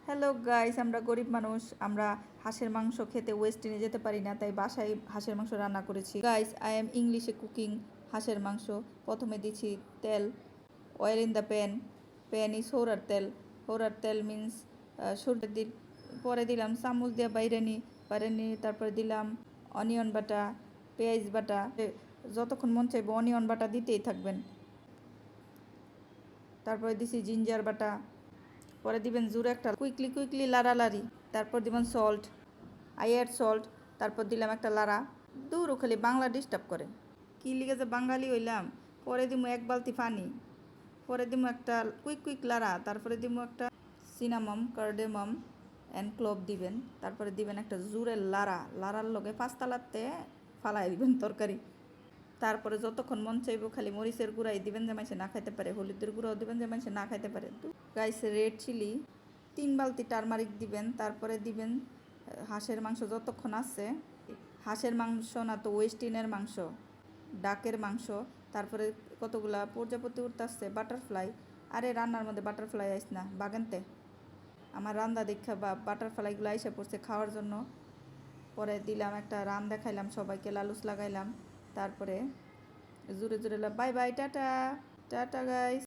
Hello guys, আমরা গরিব মানুষ। আমরা হাঁসের মাংস খেতে ওয়েস্ট ইন্ডিজে যেতে পারি না, তাই বাসায় হাঁসের মাংস রান্না করেছি। গাইস, আই এম ইংলিশে কুকিং হাঁসের মাংস। প্রথমে দিছি তেল, oil in the pan. Pan is হৌরার তেল মিন্স সরষের দিল। পরে দিলাম চামচ দিয়ে বাইরে নি। তারপরে দিলাম অনিয়ন বাটা, পেঁয়াজ বাটা। যতক্ষণ মন চাইবে অনিয়ন বাটা দিতেই থাকবেন। তারপরে দিছি জিঞ্জার বাটা। পরে দিবেন জোরে একটা কুইকলি লাড়ালাড়ি। তারপর দিবেন সল্ট, আই অ্যাড সল্ট। তারপর দিলাম একটা লাড়া। দূরও খালি বাংলা ডিস্টার্ব করে, কি লিগে যে বাঙালি হইলাম। পরে দিমু এক বালতি পানি। পরে দিমু একটা কুইক লাড়া। তারপরে দিমু একটা সিনামম, কার্ডেমম অ্যান্ড ক্লোভ দিবেন। তারপরে দিবেন একটা জোরে লাড়ার লগে পাঁচতালাতে ফালাই দিবেন তরকারি। তারপরে যতক্ষণ মন চাইব খালি মরিচের গুঁড়াই দিবেন যে মানুষে না খাইতে পারে, হলুদের গুঁড়াও দিবেন যে মানুষে না খাইতে পারে। গাইস, রেড চিলি 3 বালতি টারমারিক দিবেন। তারপরে দিবেন হাঁসের মাংস যতক্ষণ আছে। হাঁসের মাংস না তো ওয়েস্টিনের মাংস, ডাকের মাংস। তারপরে কতগুলা প্রজাপতি উঠতেছে, বাটারফ্লাই। আরে রান্নার মধ্যে বাটারফ্লাই আইস না বাগানতে। আমার রান্না দেখা বা বাটারফ্লাইগুলো আইসা পড়ছে খাওয়ার জন্য। পরে দিলাম একটা রান দেখাইলাম সবাইকে, লালুস লাগাইলাম। তারপরে জোরে bye bye, tata tata guys.